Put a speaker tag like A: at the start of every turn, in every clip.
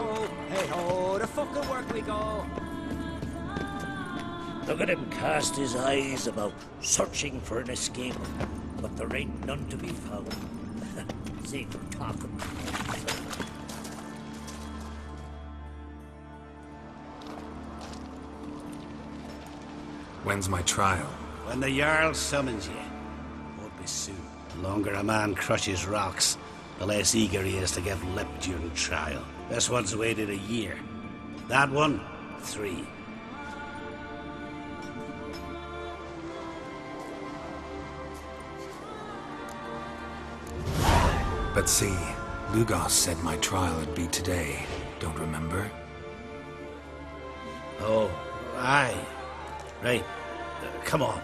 A: hey ho, the fucking work we go.
B: Look at him cast his eyes about, searching for an escape, but there ain't none to be found. See for talking.
C: When's my trial?
D: When the Jarl summons you. Won't be soon. The longer a man crushes rocks, the less eager he is to give lip during trial. This one's waited a year. That one, 3.
C: But see, Lugos said my trial would be today. Don't remember?
D: Oh, aye. Right. Come on.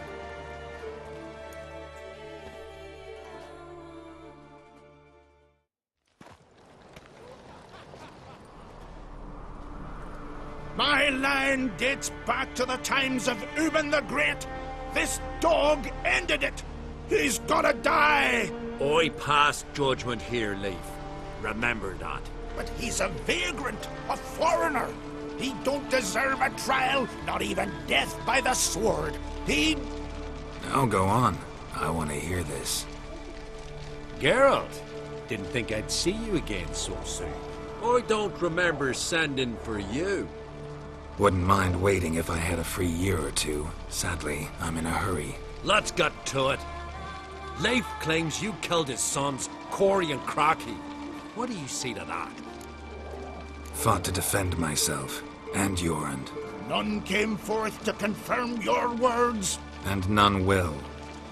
E: My land dates back to the times of Uben the Great. This dog ended it. He's gotta die.
F: I pass judgment here, Leif. Remember that.
E: But he's a vagrant, a foreigner. He don't deserve a trial, not even death by the sword. He...
C: Now go on. I want to hear this.
F: Geralt, didn't think I'd see you again so soon. I don't remember sending for you.
C: Wouldn't mind waiting if I had a free year or two. Sadly, I'm in a hurry.
F: Let's get to it. Leif claims you killed his sons, Corey and Crocky. What do you see to that?
C: Fought to defend myself, and Jorund.
E: None came forth to confirm your words.
C: And none will.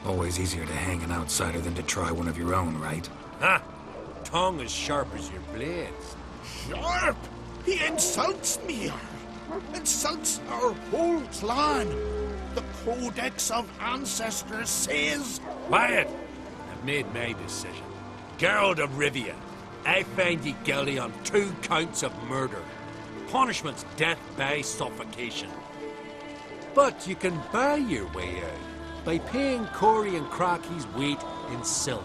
C: Always easier to hang an outsider than to try one of your own, right?
F: Ha! Tongue as sharp as your blades.
E: Sharp? He insults me. Insults our whole clan. The Codex of Ancestors says...
F: Quiet! I've made my decision. Geralt of Rivia, I find ye guilty on 2 counts of murder. Punishment's death by suffocation. But you can buy your way out by paying Corey and Crocky's weight in silver.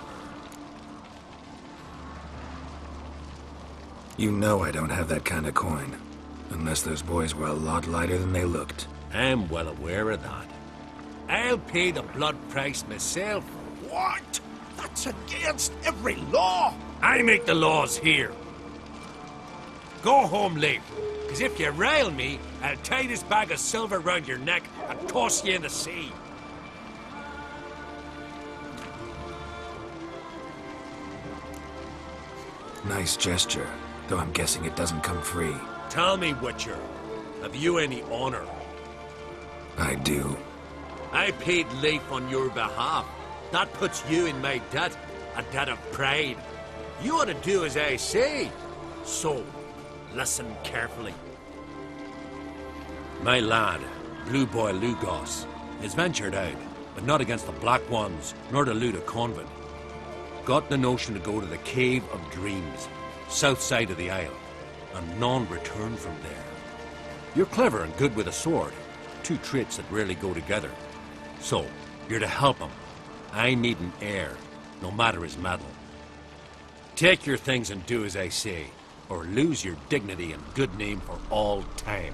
C: You know I don't have that kind of coin. Unless those boys were a lot lighter than they looked.
F: I'm well aware of that. I'll pay the blood price myself.
E: What? That's against every law.
F: I make the laws here. Go home, Leif. Because if you rile me, I'll tie this bag of silver round your neck and toss you in the sea.
C: Nice gesture, though I'm guessing it doesn't come free.
F: Tell me, Witcher, have you any honor?
C: I do.
F: I paid Leif on your behalf. That puts you in my debt, a debt of pride. You ought to do as I say. So, listen carefully. My lad, Blue Boy Lugos, has ventured out, but not against the Black Ones, nor to loot a convent. Got the notion to go to the Cave of Dreams, south side of the Isle, and none return from there. You're clever and good with a sword, 2 traits that rarely go together. So, you're to help him. I need an heir, no matter his mettle. Take your things and do as I say, or lose your dignity and good name for all time.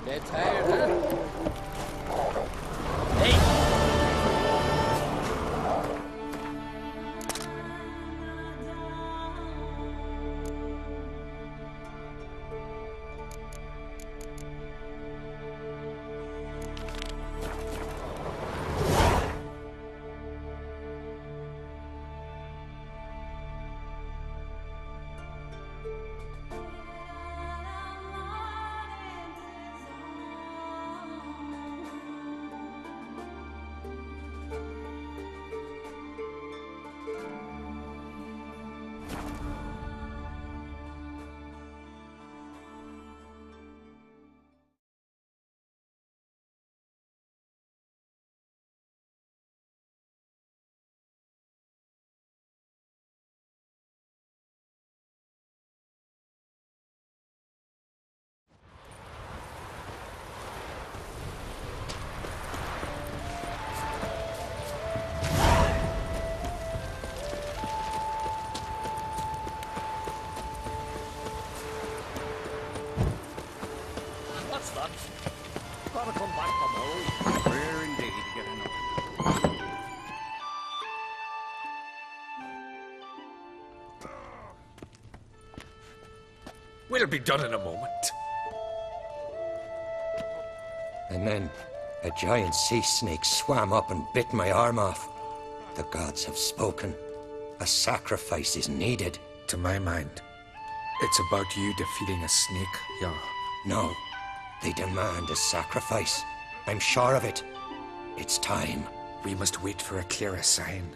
A: Get tired, huh? Hey! gotta come back from home. Rare indeed to get another.
G: We'll be done in a moment.
H: And then a giant sea snake swam up and bit my arm off. The gods have spoken. A sacrifice is needed.
G: To my mind, it's about you defeating a snake, Jarl.
H: No, they demand a sacrifice. I'm sure of it. It's time.
G: We must wait for a clearer sign.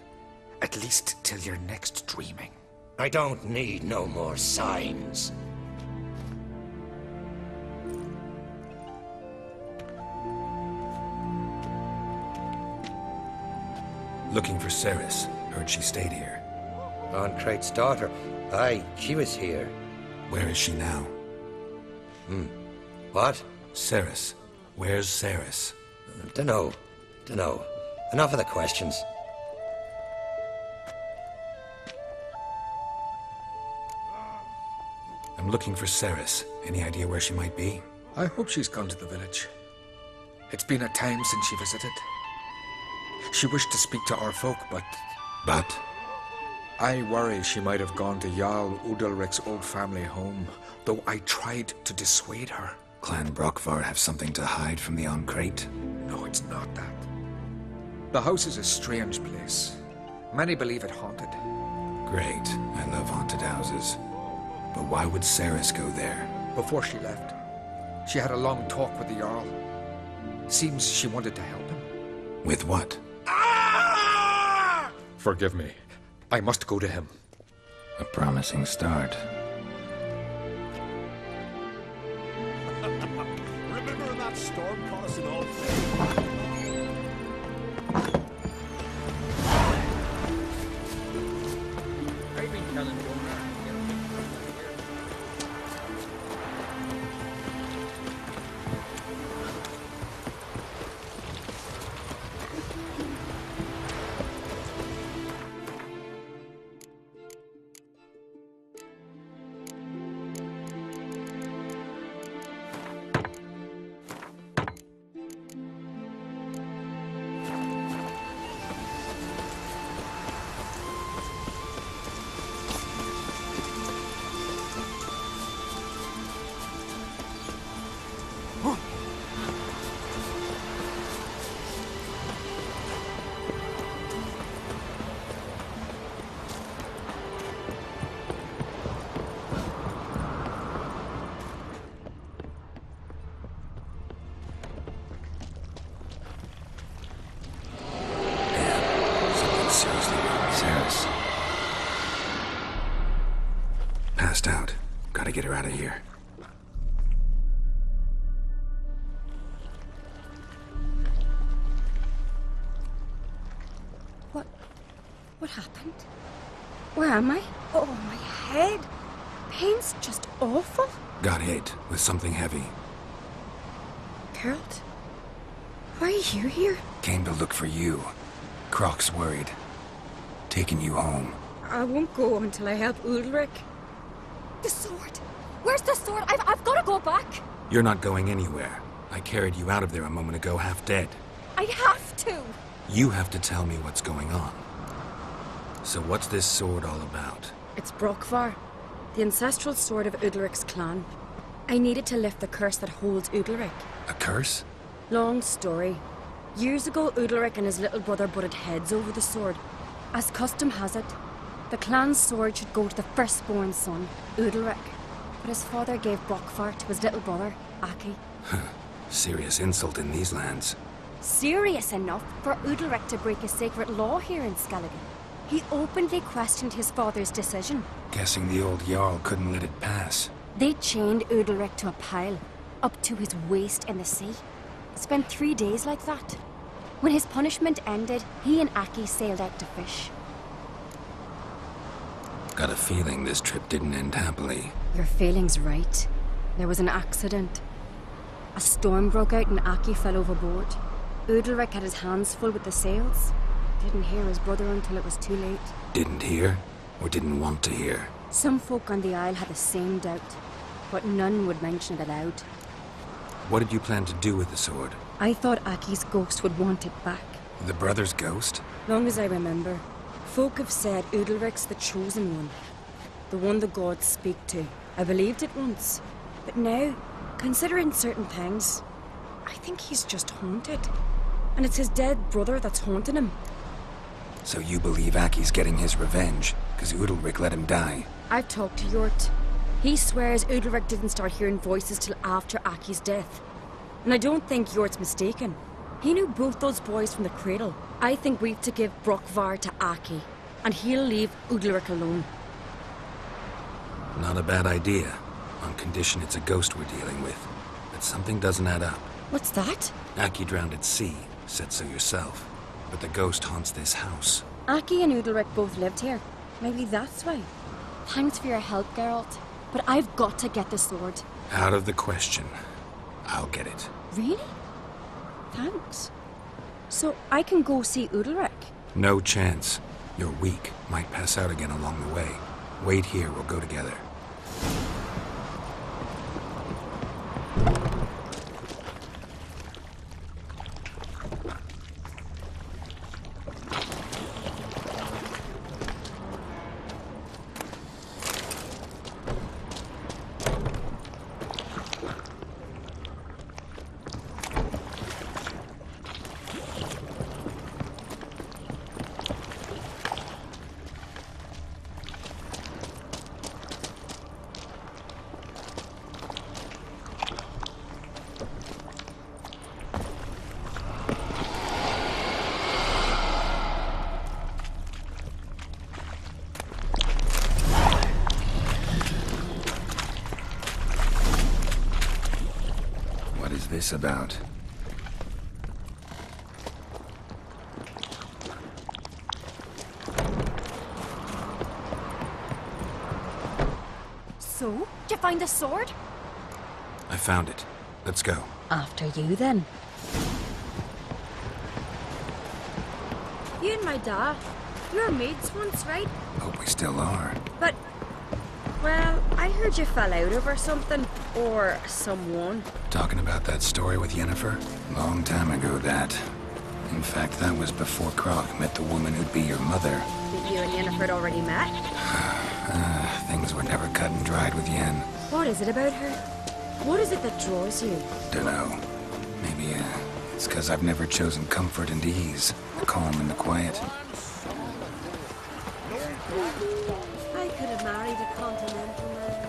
G: At least till your next dreaming.
H: I don't need no more signs.
C: Looking for Cerys. Heard she stayed here.
H: Oncrate's daughter. Aye, she was here.
C: Where is she now?
H: What?
C: Cerys. Where's Cerys?
H: Dunno. Enough of the questions.
C: I'm looking for Cerys. Any idea where she might be?
G: I hope she's gone to the village. It's been a time since she visited. She wished to speak to our folk, but
C: But?
G: I worry she might have gone to Jarl Udalryk's old family home, though I tried to dissuade her.
C: Clan Brockvar have something to hide from the Oncrate?
G: No, it's not that. The house is a strange place. Many believe it haunted.
C: Great. I love haunted houses. But why would Cerys go there?
G: Before she left, she had a long talk with the Jarl. Seems she wanted to help him.
C: With what?
G: Forgive me. I must go to him.
C: A promising start.
A: Remember when that storm caught us in all things? I've been telling you.
C: Passed out. Gotta get her out of here.
I: What happened? Where am I? Oh, my head. Pain's just awful.
C: Got hit with something heavy.
I: Geralt? Why are you here?
C: Came to look for you. Croc's worried. Taking you home.
I: I won't go until I help Udalryk. The sword! Where's the sword? I've got to go back!
C: You're not going anywhere. I carried you out of there a moment ago, half dead.
I: I have to!
C: You have to tell me what's going on. So what's this sword all about?
I: It's Brockvar, the ancestral sword of Udalryk's clan. I needed to lift the curse that holds Udalryk.
C: A curse?
I: Long story. Years ago, Udalryk and his little brother butted heads over the sword. As custom has it, the clan's sword should go to the firstborn son, Udalryk. But his father gave Brockvar to his little brother, Aki.
C: Serious insult in these lands.
I: Serious enough for Udalryk to break a sacred law here in Skellige. He openly questioned his father's decision.
C: Guessing the old Jarl couldn't let it pass.
I: They chained Udalryk to a pile, up to his waist in the sea. Spent 3 days like that. When his punishment ended, he and Aki sailed out to fish.
C: Got a feeling this trip didn't end happily.
I: Your feeling's right. There was an accident. A storm broke out and Aki fell overboard. Udalryk had his hands full with the sails. Didn't hear his brother until it was too late.
C: Didn't hear? Or didn't want to hear?
I: Some folk on the Isle had the same doubt, but none would mention it aloud.
C: What did you plan to do with the sword?
I: I thought Aki's ghost would want it back.
C: The brother's ghost?
I: Long as I remember, folk have said Udalryk's the chosen one. The one the gods speak to. I believed it once. But now, considering certain things, I think he's just haunted. And it's his dead brother that's haunting him.
C: So you believe Aki's getting his revenge, because Udalryk let him die?
I: I've talked to Yort. He swears Udalryk didn't start hearing voices till after Aki's death. And I don't think Yort's mistaken. He knew both those boys from the cradle. I think we've to give Brokvar to Aki, and he'll leave Udalryk alone.
C: Not a bad idea, on condition it's a ghost we're dealing with. But something doesn't add up.
I: What's that?
C: Aki drowned at sea, said so yourself. But the ghost haunts this house.
I: Aki and Udalryk both lived here. Maybe that's why. Thanks for your help, Geralt. But I've got to get the sword.
C: Out of the question. I'll get it.
I: Really? Thanks. So I can go see Udalryk?
C: No chance. You're weak. Might pass out again along the way. Wait here, we'll go together. What is this about?
I: So? Did you find the sword?
C: I found it. Let's go.
I: After you, then. You and my dad, you were mates once, right?
C: Hope we still are.
I: But, well, I heard you fell out over something. Or someone.
C: Talking about that story with Yennefer? Long time ago, that. In fact, that was before Krog met the woman who'd be your mother.
I: That you and Yennefer had already met?
C: Things were never cut and dried with Yen.
I: What is it about her? What is it that draws you?
C: Dunno. Maybe, it's because I've never chosen comfort and ease. The calm and the quiet.
I: I could have married a continental man.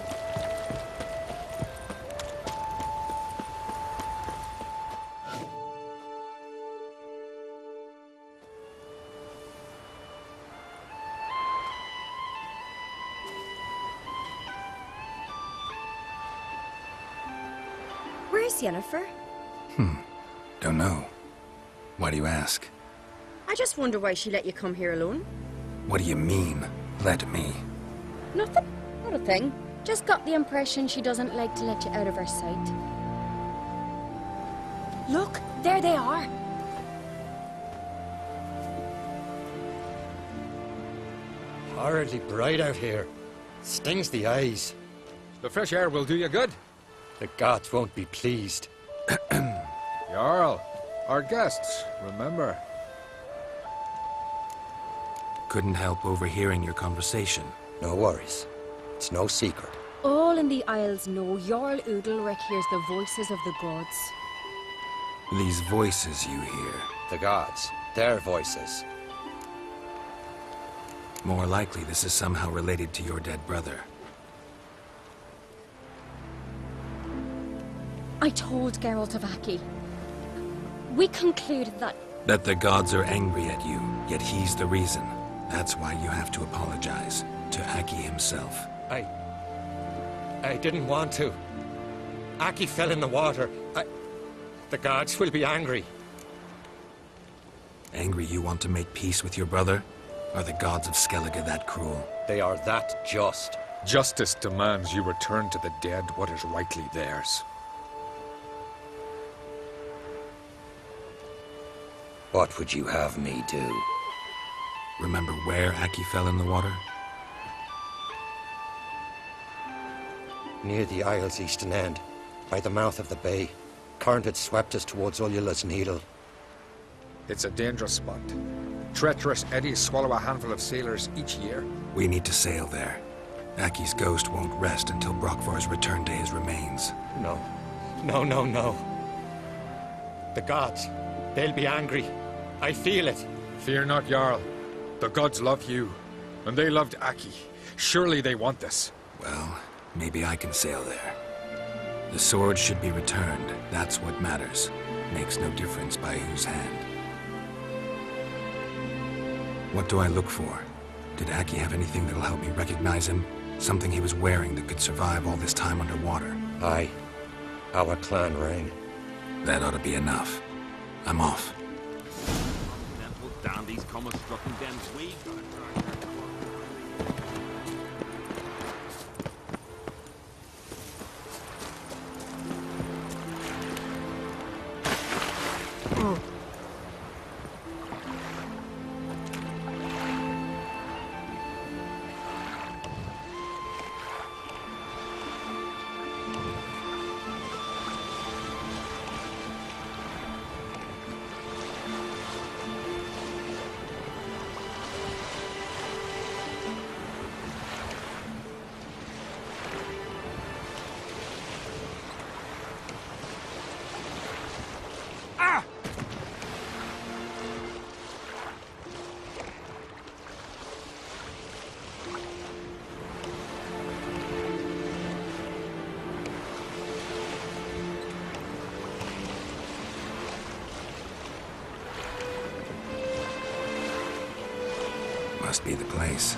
I: Where's Yennefer?
C: Don't know. Why do you ask?
I: I just wonder why she let you come here alone.
C: What do you mean, let me?
I: Nothing. Not a thing. Just got the impression she doesn't like to let you out of her sight. Look, there they are.
H: Horridly bright out here. Stings the eyes.
G: The fresh air will do you good.
H: The gods won't be pleased.
G: Jarl, our guests, remember.
C: Couldn't help overhearing your conversation.
H: No worries. It's no secret.
I: All in the Isles know Jarl Udalryk hears the voices of the gods.
C: These voices you hear,
H: The gods. Their voices.
C: more likely this is somehow related to your dead brother.
I: I told Geralt of Aki. We concluded that...
C: That the gods are angry at you, yet he's the reason. That's why you have to apologize to Aki himself.
H: I didn't want to. Aki fell in the water. The gods will be angry.
C: Angry you want to make peace with your brother? Are the gods of Skellige that cruel?
H: They are that just.
G: Justice demands you return to the dead what is rightly theirs.
H: What would you have me do?
C: Remember where Aki fell in the water?
H: Near the Isle's eastern end, by the mouth of the bay. current had swept us towards Ullula's Needle.
G: It's a dangerous spot. Treacherous eddies swallow a handful of sailors each year.
C: We need to sail there. Aki's ghost won't rest until Brokvar's returned to his remains.
H: No. No, no, no. The gods, they'll be angry. I feel it.
G: Fear not, Jarl. The gods love you, and they loved Aki. Surely they want this.
C: Well, maybe I can sail there. The sword should be returned. That's what matters. Makes no difference by whose hand. What do I look for? Did Aki have anything that'll help me recognize him? Something he was wearing that could survive all this time underwater?
H: Aye. Our clan ring.
C: That ought to be enough. I'm off.
F: Mental dandies come a struck them we gotta drag their
C: Must be the place.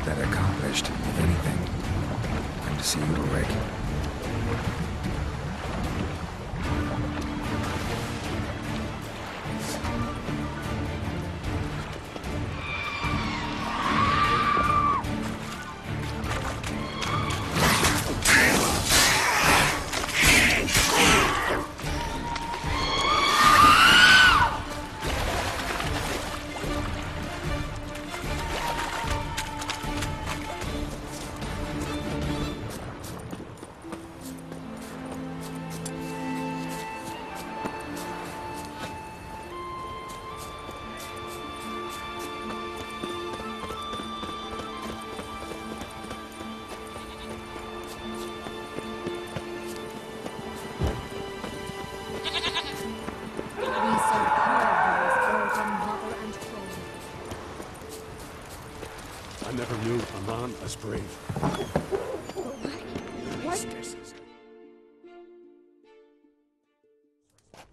C: That accomplished, if anything. Come to see Udalryk.
E: I never knew a man as brave.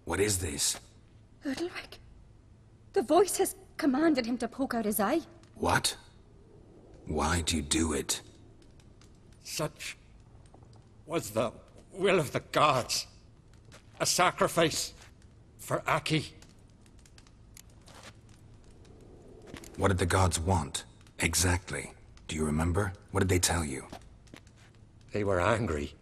C: What is this?
I: Udalryk. The voice has commanded him to poke out his eye.
C: What? Why'd you do it?
H: Such was the will of the gods. A sacrifice for Aki.
C: What did the gods want? Exactly. Do you remember? What did they tell you?
H: They were angry.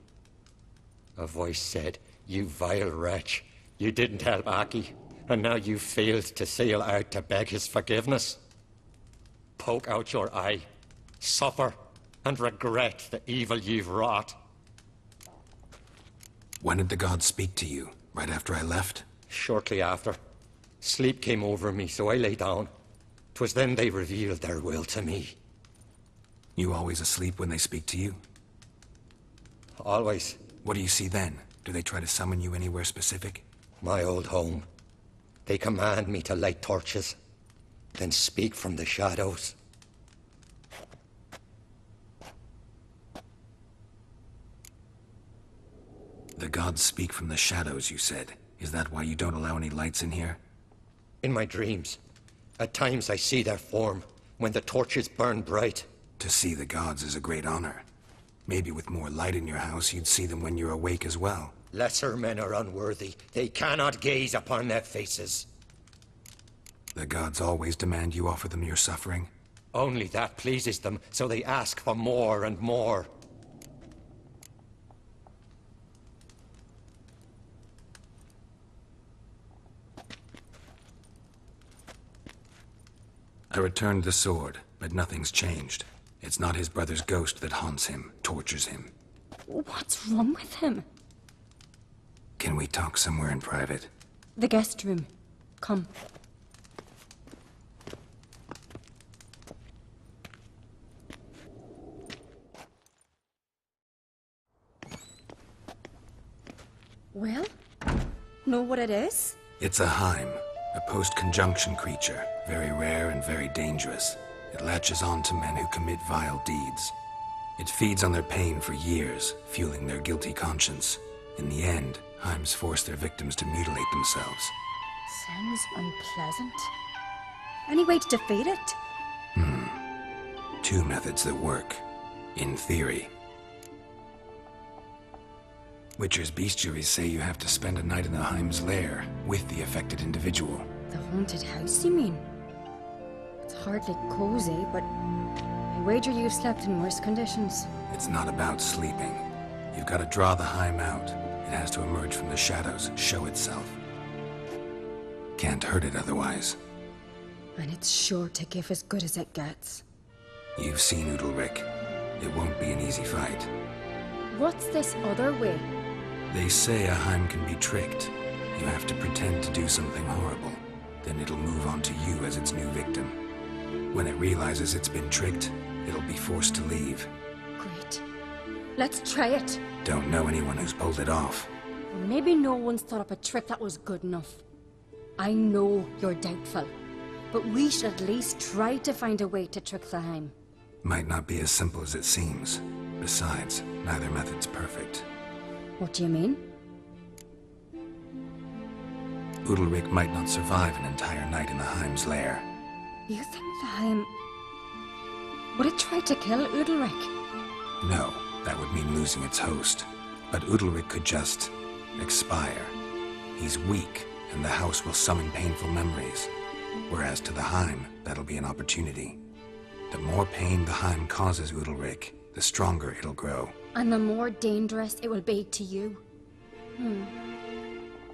H: A voice said, "You vile wretch. You didn't help Aki, and now you failed to sail out to beg his forgiveness. Poke out your eye, suffer, and regret the evil you've wrought."
C: When did the gods speak to you? Right after I left?
H: Shortly after. Sleep came over me, so I lay down. 'Twas then they revealed their will to me.
C: You always asleep when they speak to you?
H: Always.
C: What do you see then? Do they try to summon you anywhere specific?
H: My old home. They command me to light torches, then speak from the shadows.
C: The gods speak from the shadows, you said. Is that why you don't allow any lights in here?
H: In my dreams, At times I see their form, when the torches burn bright.
C: To see the gods is a great honor. Maybe with more light in your house, you'd see them when you're awake as well.
H: Lesser men are unworthy. They cannot gaze upon their faces.
C: The gods always demand you offer them your suffering?
H: Only that pleases them, so they ask for more and more.
C: I returned the sword, but nothing's changed. It's not his brother's ghost that haunts him, tortures him.
I: What's wrong with him?
C: Can we talk somewhere in private?
I: The guest room. Come. Well, know what it is?
C: It's a Heim, a post-conjunction creature, very rare and very dangerous. It latches on to men who commit vile deeds. It feeds on their pain for years, fueling their guilty conscience. In the end, Heims force their victims to mutilate themselves.
I: Sounds unpleasant. Any way to defeat it?
C: Two methods that work. In theory. Witcher's bestiaries say you have to spend a night in the Heim's lair with the affected individual.
I: The haunted house, you mean? It's hardly cozy, but I wager you've slept in worse conditions.
C: It's not about sleeping. You've got to draw the Heim out. It has to emerge from the shadows, show itself. Can't hurt it otherwise.
I: And it's sure to give as good as it gets.
C: You've seen Udalryk. It won't be an easy fight.
I: What's this other way?
C: They say a Heim can be tricked. You have to pretend to do something horrible. Then it'll move on to you as its new victim. When it realizes it's been tricked, it'll be forced to leave.
I: Great. Let's try it.
C: Don't know anyone who's pulled it off.
I: Maybe no one's thought up a trick that was good enough. I know you're doubtful, but we should at least try to find a way to trick the Heim.
C: Might not be as simple as it seems. Besides, neither method's perfect.
I: What do you mean?
C: Udalryk might not survive an entire night in the Heim's lair.
I: You think the Heim... Would it try to kill Udalryk?
C: No, that would mean losing its host. But Udalryk could just... expire. He's weak, and the house will summon painful memories. Whereas to the Heim, that'll be an opportunity. The more pain the Heim causes Udalryk, the stronger it'll grow.
I: And the more dangerous it will be to you.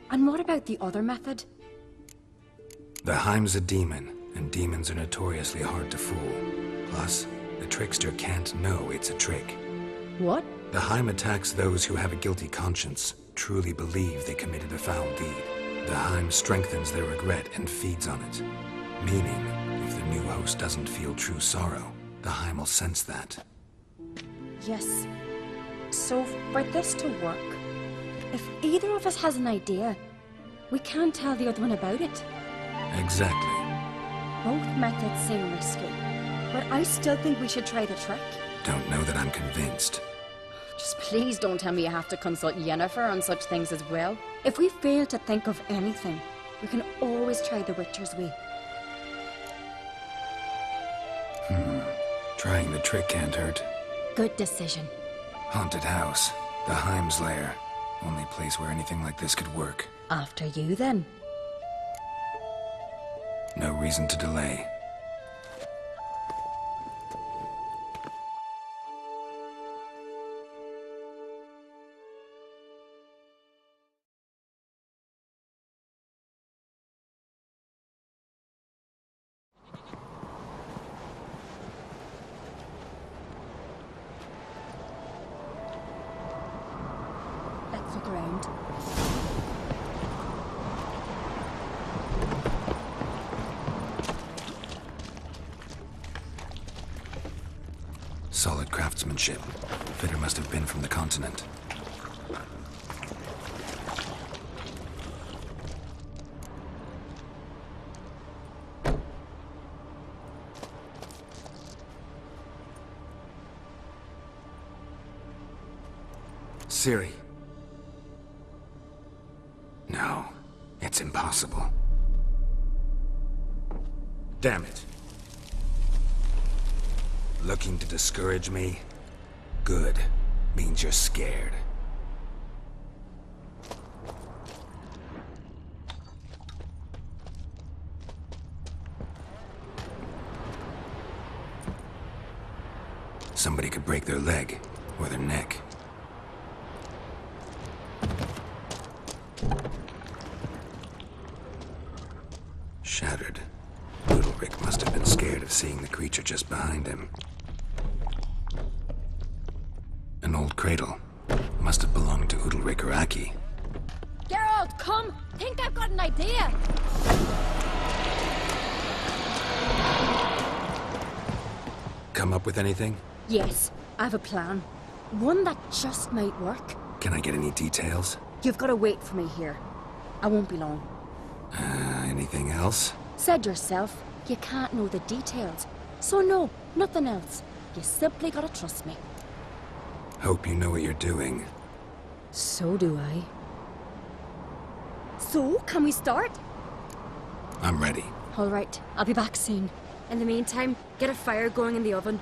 I: And what about the other method?
C: The Heim's a demon, and demons are notoriously hard to fool. Plus, the trickster can't know it's a trick.
I: What?
C: The Heim attacks those who have a guilty conscience, truly believe they committed a foul deed. The Heim strengthens their regret and feeds on it. Meaning, if the new host doesn't feel true sorrow, the Heim will sense that.
I: Yes. So, for this to work, if either of us has an idea, we can't tell the other one about it.
C: Exactly.
I: Both methods seem risky, but I still think we should try the trick.
C: Don't know that I'm convinced.
I: Just please don't tell me you have to consult Yennefer on such things as well. If we fail to think of anything, we can always try the Witcher's way.
C: Trying the trick can't hurt.
I: Good decision.
C: Haunted house. The Heim's lair. Only place where anything like this could work.
I: After you, then.
C: No reason to delay.
I: Let's look around.
C: Solid craftsmanship. Fitter must have been from the continent. Ciri. No, it's impossible. Damn it. Looking to discourage me? Good. Means you're scared. Somebody could break their leg, or their neck. Shattered. Udalryk must have been scared of seeing the creature just behind him. An old cradle. Must have belonged to Udalryk or Aki.
I: Geralt, come! Think I've got an idea!
C: Come up with anything?
I: Yes, I have a plan. One that just might work.
C: Can I get any details?
I: You've got to wait for me here. I won't be long.
C: Anything else?
I: Said yourself, you can't know the details. So no, nothing else. You simply gotta trust me.
C: Hope you know what you're doing.
I: So do I. So, can we start?
C: I'm ready.
I: All right, I'll be back soon. In the meantime, get a fire going in the oven.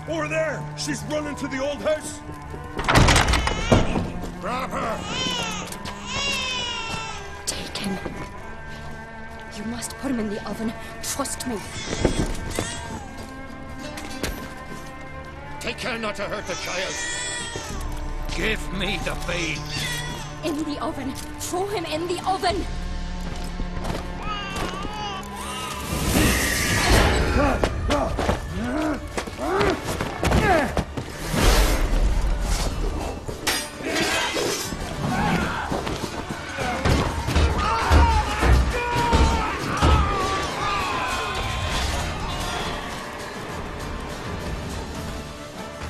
E: Over there! She's running to the old house! Grab her!
I: Take him. You must put him in the oven. Trust me.
H: Take care not to hurt the child. Give me the babe.
I: In the oven. Throw him in the oven.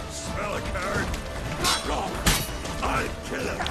E: Smell a card? Back off! I'll kill him!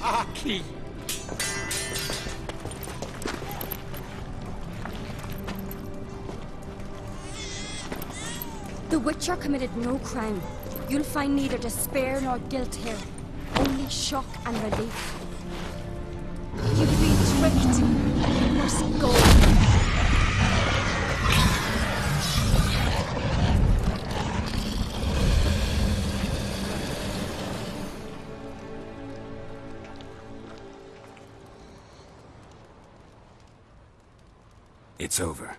H: Aki!
I: The Witcher committed no crime. You'll find neither despair nor guilt here. Only shock and relief. You've been tricked. You must go.
C: It's over.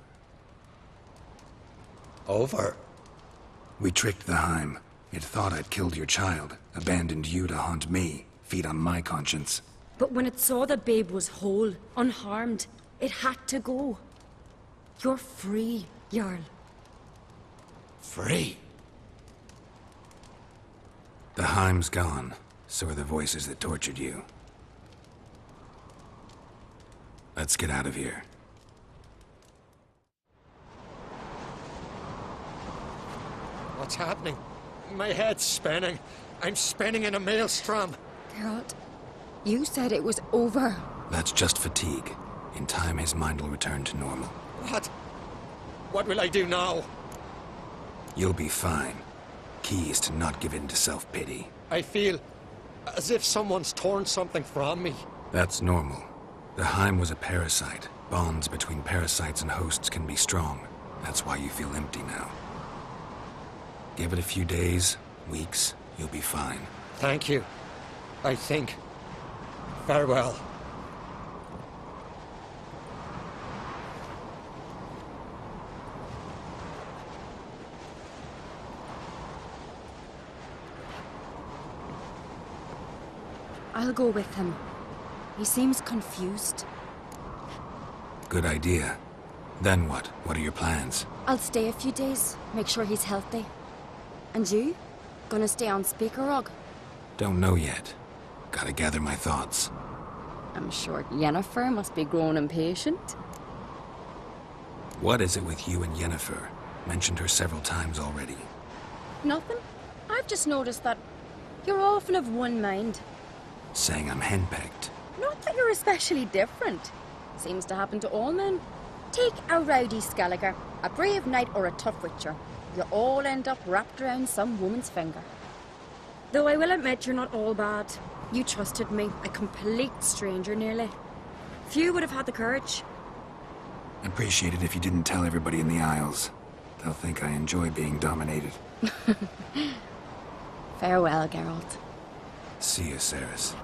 H: Over?
C: We tricked the Heim. It thought I'd killed your child, abandoned you to haunt me, feed on my conscience.
I: But when it saw the babe was whole, unharmed, it had to go. You're free, Jarl.
H: Free?
C: The Heim's gone, so are the voices that tortured you. Let's get out of here.
H: What's happening? My head's spinning. I'm spinning in a maelstrom.
I: Geralt, you said it was over.
C: That's just fatigue. In time, his mind will return to normal.
H: What? What will I do now?
C: You'll be fine. Key is to not give in to self-pity.
H: I feel As if someone's torn something from me.
C: That's normal. The Heim was a parasite. Bonds between parasites and hosts can be strong. That's why you feel empty now. Give it a few days, weeks, you'll be fine.
H: Thank you. I think. Farewell.
I: I'll go with him. He seems confused.
C: Good idea. Then what? What are your plans?
I: I'll stay a few days, make sure he's healthy. And you? Gonna stay on Speaker Rog?
C: Don't know yet. Gotta gather my thoughts.
I: I'm sure Yennefer must be growing impatient.
C: What is it with you and Yennefer? Mentioned her several times already.
I: Nothing. I've just noticed that you're often of one mind.
C: Saying I'm henpecked.
I: Not that you're especially different. Seems to happen to all men. Take a rowdy Skelliger, a brave knight or a tough witcher. You all end up wrapped around some woman's finger. Though I will admit you're not all bad. You trusted me, a complete stranger nearly. Few would have had the courage.
C: Appreciate it if you didn't tell everybody in the Isles. They'll think I enjoy being dominated.
I: Farewell, Geralt.
C: See you, Cerys.